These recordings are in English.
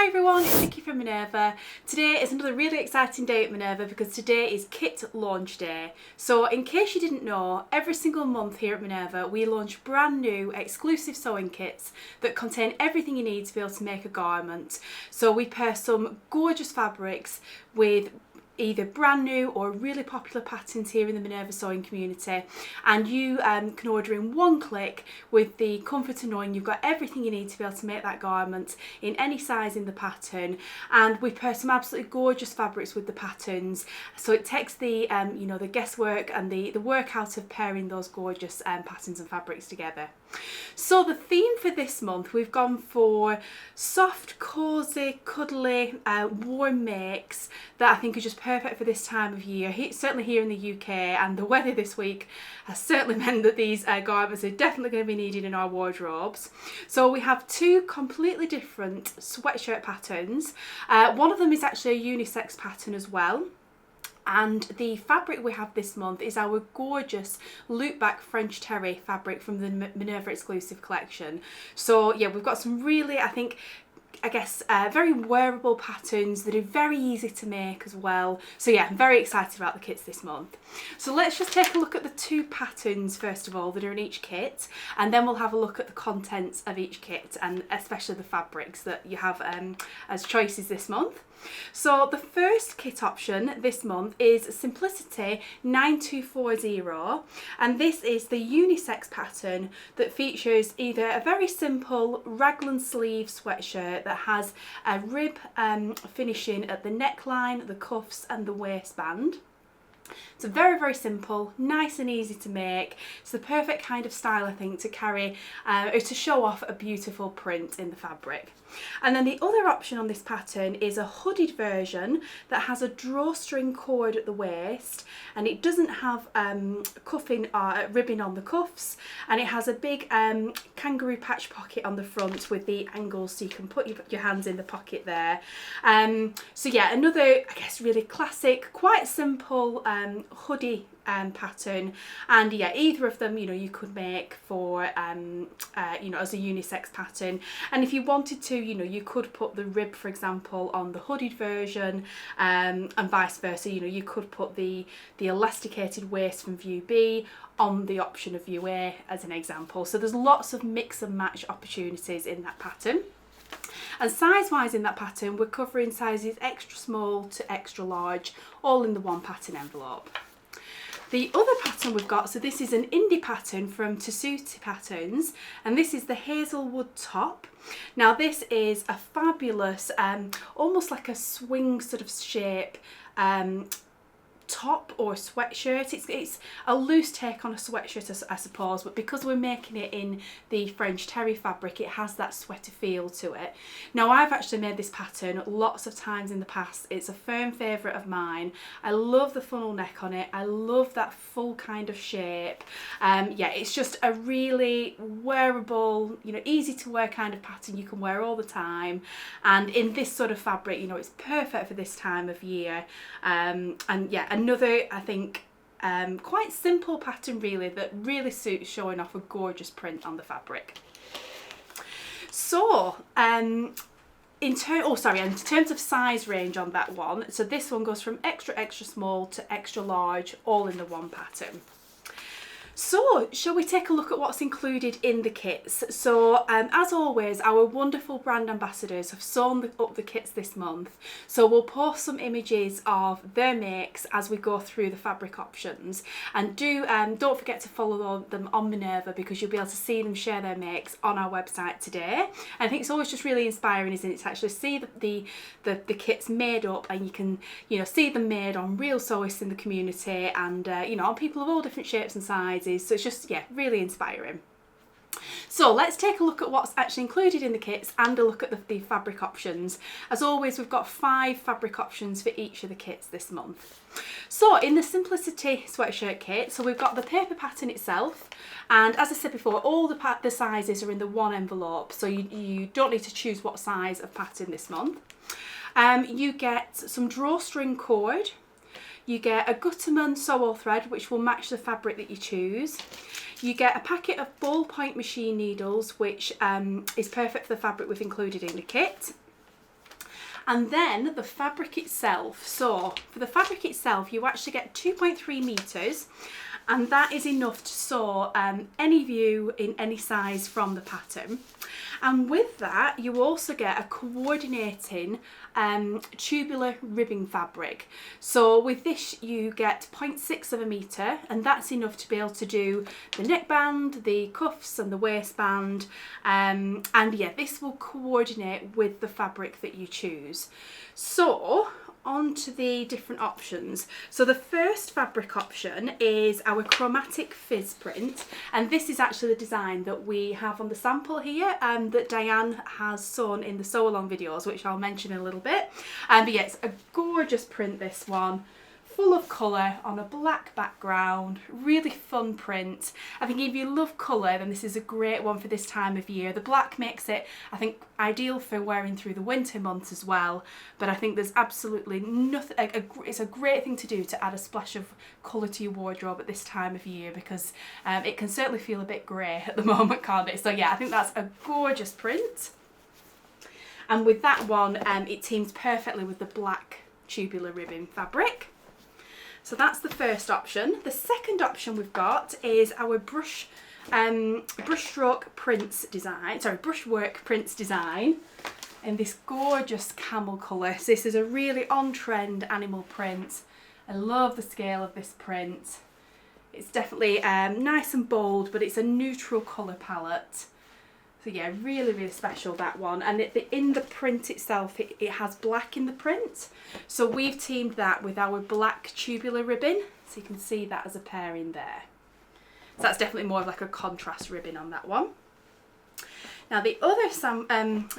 Hi everyone, it's Vicki from Minerva. Today is another really exciting day at Minerva because today is kit launch day. So in case you didn't know, every single month here at Minerva we launch brand new exclusive sewing kits that contain everything you need to be able to make a garment. So we pair some gorgeous fabrics with either brand new or really popular patterns here in the Minerva sewing community, and you can order in one click with the comfort of knowing you've got everything you need to be able to make that garment in any size in the pattern. And we pair some absolutely gorgeous fabrics with the patterns, so it takes the the guesswork and the work out of pairing those gorgeous patterns and fabrics together. So the theme for this month, we've gone for soft, cosy, cuddly, warm makes that I think are just perfect for this time of year, certainly here in the UK, and the weather this week has certainly meant that these garments are definitely going to be needed in our wardrobes. So we have two completely different sweatshirt patterns. One of them is actually a unisex pattern as well. And the fabric we have this month is our gorgeous loop back French terry fabric from the Minerva Exclusive collection. So yeah, we've got some really, I guess very wearable patterns that are very easy to make as well. So yeah, I'm very excited about the kits this month. So let's just take a look at the two patterns first of all that are in each kit, and then we'll have a look at the contents of each kit and especially the fabrics that you have as choices this month. So the first kit option this month is Simplicity 9240, and this is the unisex pattern that features either a very simple raglan sleeve sweatshirt that has a rib finishing at the neckline, the cuffs and the waistband. It's very, very simple, nice and easy to make. It's the perfect kind of style, I think, to carry or to show off a beautiful print in the fabric. And then the other option on this pattern is a hooded version that has a drawstring cord at the waist, and it doesn't have cuffing or ribbing on the cuffs, and it has a big kangaroo patch pocket on the front with the angles so you can put your hands in the pocket there. So yeah, another, I guess, really classic, quite simple hoodie pattern, and yeah, either of them you could make for as a unisex pattern. And if you wanted to, you could put the rib, for example, on the hooded version, and vice versa. You could put the elasticated waist from view B on the option of view A as an example. So there's lots of mix and match opportunities in that pattern. And size wise in that pattern, we're covering sizes extra small to extra large, all in the one pattern envelope. The other pattern we've got, so this is an indie pattern from Tessuti Patterns, and this is the Hazelwood Top. Now this is a fabulous, almost like a swing sort of shape top or sweatshirt. It's a loose take on a sweatshirt, I suppose, but because we're making it in the French terry fabric, it has that sweaty feel to it. Now I've actually made this pattern lots of times in the past. It's a firm favourite of mine. I love the funnel neck on it. I love that full kind of shape. Yeah, it's just a really wearable, easy to wear kind of pattern you can wear all the time, and in this sort of fabric, it's perfect for this time of year. And yeah, another, I think, quite simple pattern really that really suits showing off a gorgeous print on the fabric. So in terms of size range on that one, so this one goes from extra extra small to extra large, all in the one pattern. So shall we take a look at what's included in the kits? So as always, our wonderful brand ambassadors have sewn up the kits this month, so we'll post some images of their makes as we go through the fabric options, and don't forget to follow them on Minerva because you'll be able to see them share their makes on our website today. And I think it's always just really inspiring, isn't it, to actually see the kits made up, and you can see them made on real sewists in the community, and on people of all different shapes and sizes. So it's just, yeah, really inspiring. So let's take a look at what's actually included in the kits and a look at the fabric options. As always, we've got 5 fabric options for each of the kits this month. So in the Simplicity sweatshirt kit, so we've got the paper pattern itself, and as I said before, all the sizes are in the one envelope, so you don't need to choose what size of pattern this month. You get some drawstring cord. You get a Gutterman sew-all thread which will match the fabric that you choose. You get a packet of ballpoint machine needles which is perfect for the fabric we've included in the kit. And then the fabric itself. So for the fabric itself, you actually get 2.3 meters, and that is enough to sew any view in any size from the pattern. And with that, you also get a coordinating tubular ribbing fabric. So with this, you get 0.6 of a metre, and that's enough to be able to do the neckband, the cuffs and the waistband. And yeah, this will coordinate with the fabric that you choose. So on to the different options. So the first fabric option is our chromatic fizz print, and this is actually the design that we have on the sample here, that Diane has sewn in the sew along videos, which I'll mention in a little bit. But yeah, it's a gorgeous print, this one, full of colour on a black background, really fun print. I think if you love colour, then this is a great one for this time of year. The black makes it, I think, ideal for wearing through the winter months as well, but I think there's absolutely nothing, it's a great thing to do to add a splash of colour to your wardrobe at this time of year, because it can certainly feel a bit grey at the moment, can't it? So yeah, I think that's a gorgeous print. And with that one, it teams perfectly with the black tubular ribbon fabric. So that's the first option. The second option we've got is our brushwork prints design in this gorgeous camel colour. So this is a really on-trend animal print. I love the scale of this print. It's definitely nice and bold, but it's a neutral colour palette. So yeah, really, really special, that one. And in the print itself, it has black in the print. So we've teamed that with our black tubular ribbon. So you can see that as a pairing there. So that's definitely more of like a contrast ribbon on that one. Now the other,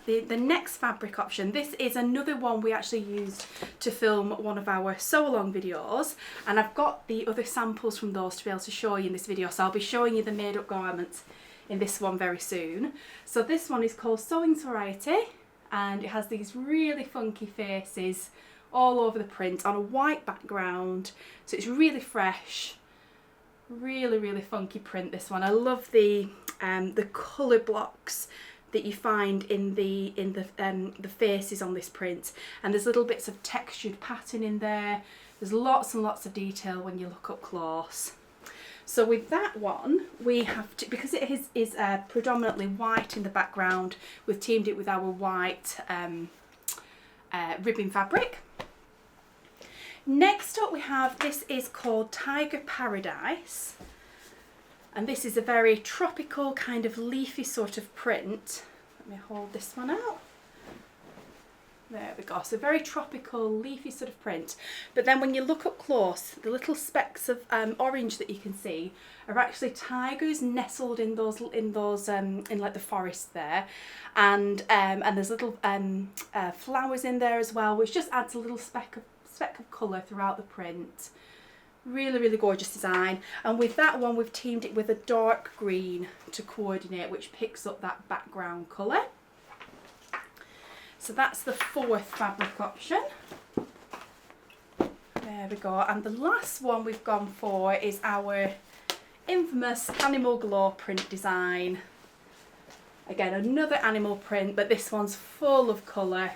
the next fabric option, this is another one we actually used to film one of our sew along videos. And I've got the other samples from those to be able to show you in this video. So I'll be showing you the made up garment in this one very soon. So this one is called Sewing's Variety, and it has these really funky faces all over the print on a white background. So it's really fresh, really, really funky print, this one. I love the colour blocks that you find in the faces on this print, and there's little bits of textured pattern in there. There's lots and lots of detail when you look up close. So with that one, we have to, because it is predominantly white in the background, we've teamed it with our white ribbon fabric. Next up we have, this is called Tiger Paradise, and this is a very tropical kind of leafy sort of print. Let me hold this one out. There we go, so very tropical, leafy sort of print. But then when you look up close, the little specks of orange that you can see are actually tigers nestled in in like the forest there. And there's little flowers in there as well, which just adds a little speck of colour throughout the print. Really, really gorgeous design. And with that one, we've teamed it with a dark green to coordinate, which picks up that background colour. So that's the fourth fabric option. There we go. And the last one we've gone for is our infamous Animal Glow print design. Again, another animal print, but this one's full of colour.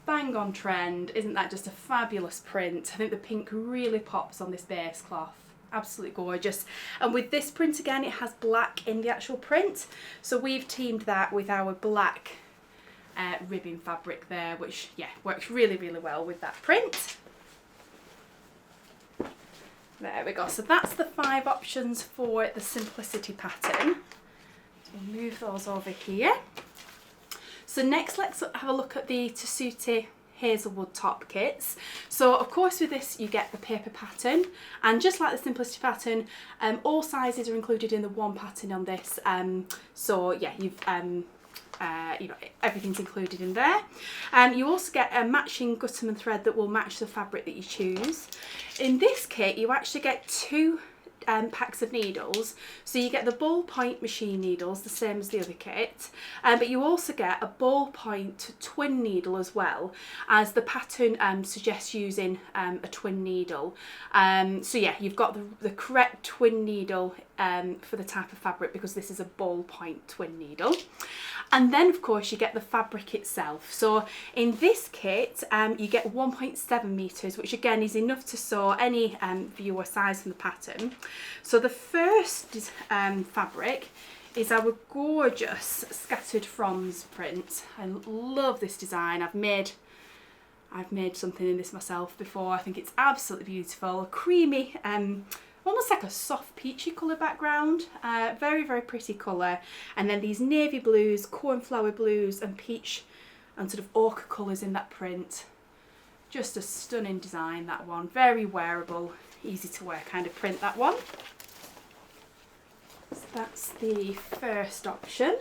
Bang on trend. Isn't that just a fabulous print? I think the pink really pops on this base cloth. Absolutely gorgeous. And with this print again, it has black in the actual print. So we've teamed that with our black ribbon fabric there, which yeah, works really, really well with that print. There we go. So that's the 5 options for the simplicity pattern. So we'll move those over here. So next, let's have a look at the Tessuti Hazelwood Top Kits. So of course with this you get the paper pattern, and just like the simplicity pattern, all sizes are included in the one pattern on this. So yeah, you've you know, everything's included in there. You also get a matching Gutterman thread that will match the fabric that you choose. In this kit you actually get 2 packs of needles, so you get the ballpoint machine needles, the same as the other kit, but you also get a ballpoint twin needle as well, as the pattern suggests using a twin needle. So yeah, you've got the correct twin needle for the type of fabric because this is a ballpoint twin needle. And then of course you get the fabric itself. So in this kit you get 1.7 meters, which again is enough to sew any view or size from the pattern. So the first fabric is our gorgeous scattered fronds print. I love this design. I've made something in this myself before. I think it's absolutely beautiful. A creamy, almost like a soft peachy colour background. Very, very pretty colour. And then these navy blues, cornflower blues and peach and sort of ochre colours in that print. Just a stunning design, that one. Very wearable, easy to wear kind of print, that one. So that's the first option.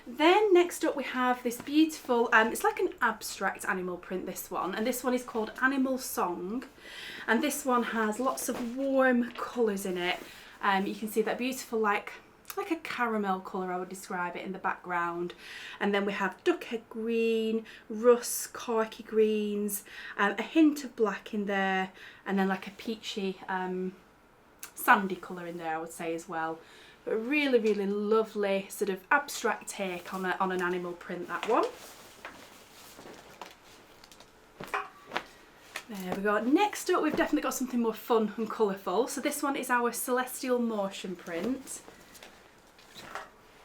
Then next up we have this beautiful, it's like an abstract animal print, this one, and this one is called Animal Song, and this one has lots of warm colours in it. You can see that beautiful like a caramel colour, I would describe it, in the background, and then we have duckhead green, rust, khaki greens, a hint of black in there, and then like a peachy sandy colour in there, I would say, as well. But really, really lovely sort of abstract take on an animal print, that one. There we go. Next up, we've definitely got something more fun and colourful. So this one is our Celestial Motion print.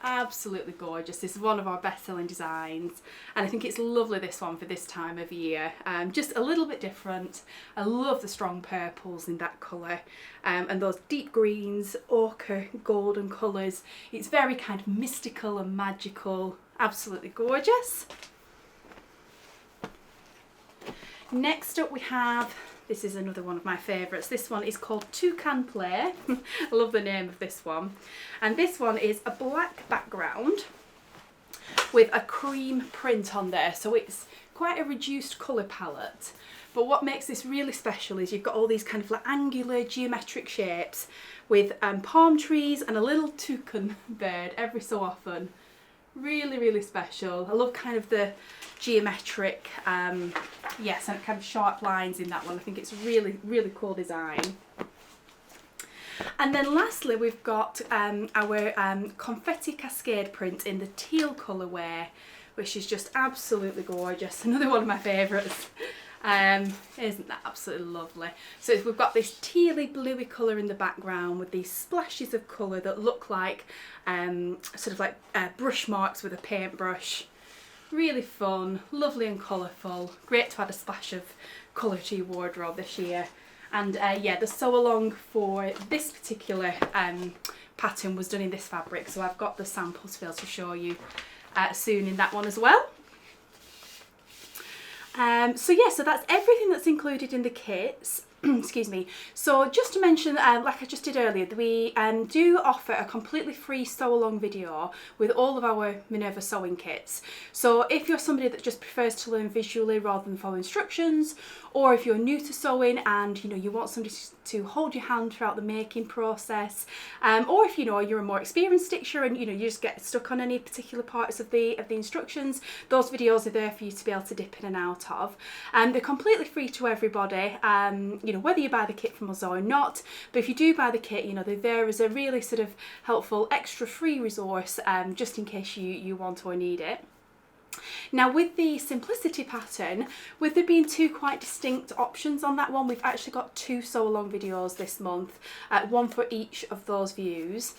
Absolutely gorgeous. This is one of our best-selling designs, and I think it's lovely, this one, for this time of year. Just a little bit different. I love the strong purples in that colour, and those deep greens, ochre, golden colours. It's very kind of mystical and magical. Absolutely gorgeous. Next up we have, this is another one of my favourites. This one is called Toucan Play. I love the name of this one. And this one is a black background with a cream print on there. So it's quite a reduced colour palette. But what makes this really special is you've got all these kind of like angular geometric shapes with palm trees and a little toucan bird every so often. Really, really special. I love kind of the geometric, yes, and kind of sharp lines in that one. I think it's really, really cool design. And then lastly, we've got our confetti cascade print in the teal colourway, which is just absolutely gorgeous. Another one of my favourites. Isn't that absolutely lovely? So we've got this tealy bluey colour in the background with these splashes of colour that look like sort of like brush marks with a paintbrush. Really fun, lovely and colourful. Great to add a splash of colour to your wardrobe this year. And yeah, the sew along for this particular pattern was done in this fabric, so I've got the samples to be able to show you soon in that one as well. So yeah, so that's everything that's included in the kits. Excuse me. So just to mention, like I just did earlier, we do offer a completely free sew along video with all of our Minerva sewing kits. So if you're somebody that just prefers to learn visually rather than follow instructions, or if you're new to sewing and you want somebody to hold your hand throughout the making process, or if you're a more experienced stitcher and you just get stuck on any particular parts of the instructions, those videos are there for you to be able to dip in and out of. They're completely free to everybody. Whether you buy the kit from us or not, but if you do buy the kit, they're there as a really sort of helpful extra free resource, just in case you want or need it. Now with the Simplicity pattern, with there being two quite distinct options on that one, we've actually got two sew along videos this month, one for each of those views.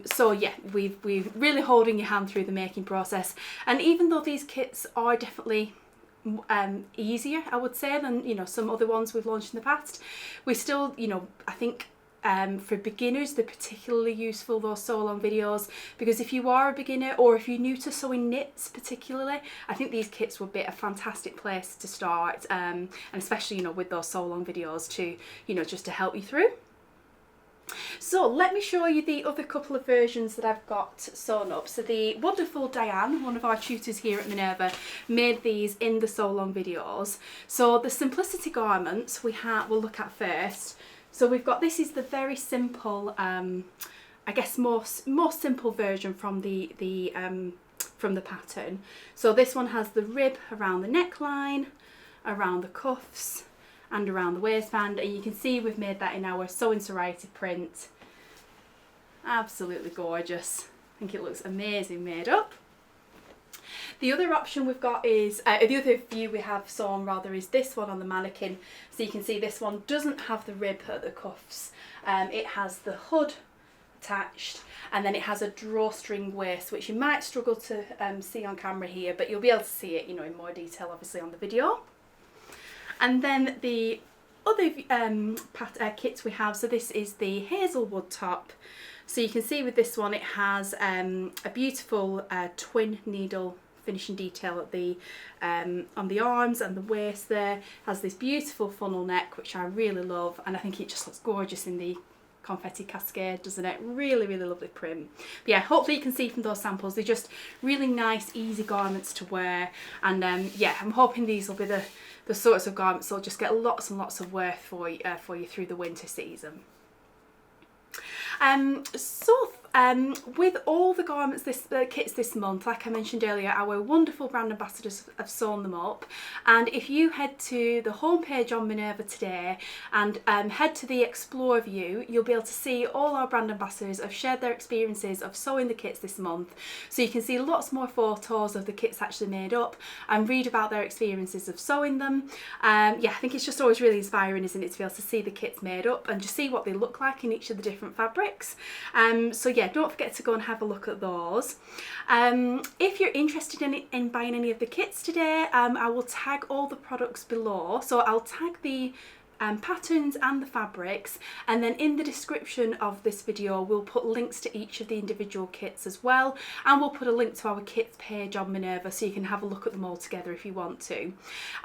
So yeah, we're really holding your hand through the making process, and even though these kits are definitely easier, I would say, than some other ones we've launched in the past, we still, I think for beginners they're particularly useful, those sew along videos, because if you are a beginner or if you're new to sewing knits particularly, I think these kits would be a fantastic place to start, and especially with those sew along videos to just to help you through. So let me show you the other couple of versions that I've got sewn up. So the wonderful Diane, one of our tutors here at Minerva, made these in the sew along videos. So the Simplicity garments we'll look at first. So we've got, this is the very simple, I guess more simple version from the pattern. So this one has the rib around the neckline, around the cuffs, and around the waistband, and you can see we've made that in our sewing serrated print. Absolutely gorgeous. I think it looks amazing made up. The other option we've got is, the other view we have sewn rather, is this one on the mannequin. So you can see this one doesn't have the rib at the cuffs. It has the hood attached, and then it has a drawstring waist, which you might struggle to see on camera here, but you'll be able to see it, you know, in more detail obviously on the video. And then the other kits we have, so this is the Hazelwood top. So you can see with this one it has a beautiful twin needle finishing detail at the on the arms and the waist there. Has this beautiful funnel neck, which I really love, and I think it just looks gorgeous in the confetti cascade, doesn't it? Really, really lovely print. But yeah, hopefully you can see from those samples, they're just really nice, easy garments to wear. And yeah, I'm hoping these will be the sorts of garments that'll just get lots and lots of wear for you through the winter season. With all the garments, kits this month, like I mentioned earlier, our wonderful brand ambassadors have sewn them up. And if you head to the homepage on Minerva today and head to the Explore view, you'll be able to see all our brand ambassadors have shared their experiences of sewing the kits this month. So you can see lots more photos of the kits actually made up and read about their experiences of sewing them. Yeah, I think it's just always really inspiring, isn't it, to be able to see the kits made up and just see what they look like in each of the different fabrics. So yeah, don't forget to go and have a look at those. If you're interested in buying any of the kits today, I will tag all the products below. So I'll tag the patterns and the fabrics, and then in the description of this video we'll put links to each of the individual kits as well, and we'll put a link to our kits page on Minerva so you can have a look at them all together if you want to.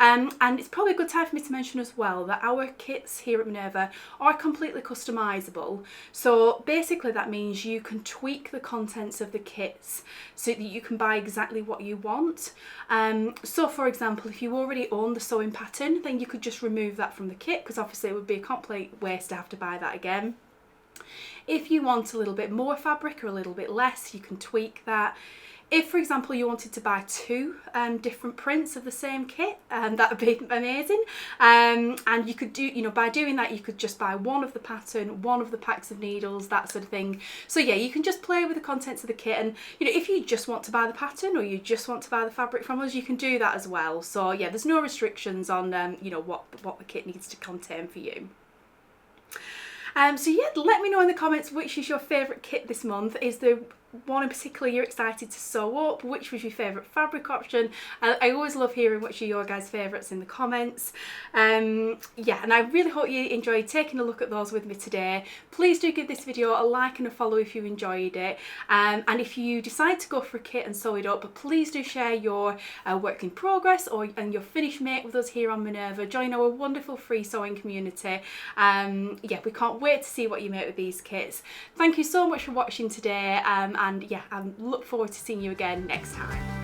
And it's probably a good time for me to mention as well that our kits here at Minerva are completely customizable. So basically that means you can tweak the contents of the kits so that you can buy exactly what you want. So for example, if you already own the sewing pattern, then you could just remove that from the kit, because obviously it would be a complete waste to have to buy that again. If you want a little bit more fabric or a little bit less, you can tweak that. If, for example, you wanted to buy two different prints of the same kit, that would be amazing. And you could do, you know, by doing that, you could just buy one of the pattern, one of the packs of needles, that sort of thing. So yeah, you can just play with the contents of the kit, and you know, if you just want to buy the pattern or you just want to buy the fabric from us, you can do that as well. So yeah, there's no restrictions on you know, what the kit needs to contain for you. So yeah, let me know in the comments which is your favourite kit this month. Is there one in particular you're excited to sew up? Which was your favourite fabric option? I always love hearing which are your guys' favourites in the comments. Yeah, and I really hope you enjoyed taking a look at those with me today. Please do give this video a like and a follow if you enjoyed it. And if you decide to go for a kit and sew it up, please do share your work in progress and your finished make with us here on Minerva. Join our wonderful free sewing community. Yeah, we can't wait to see what you make with these kits. Thank you so much for watching today. And yeah, I look forward to seeing you again next time.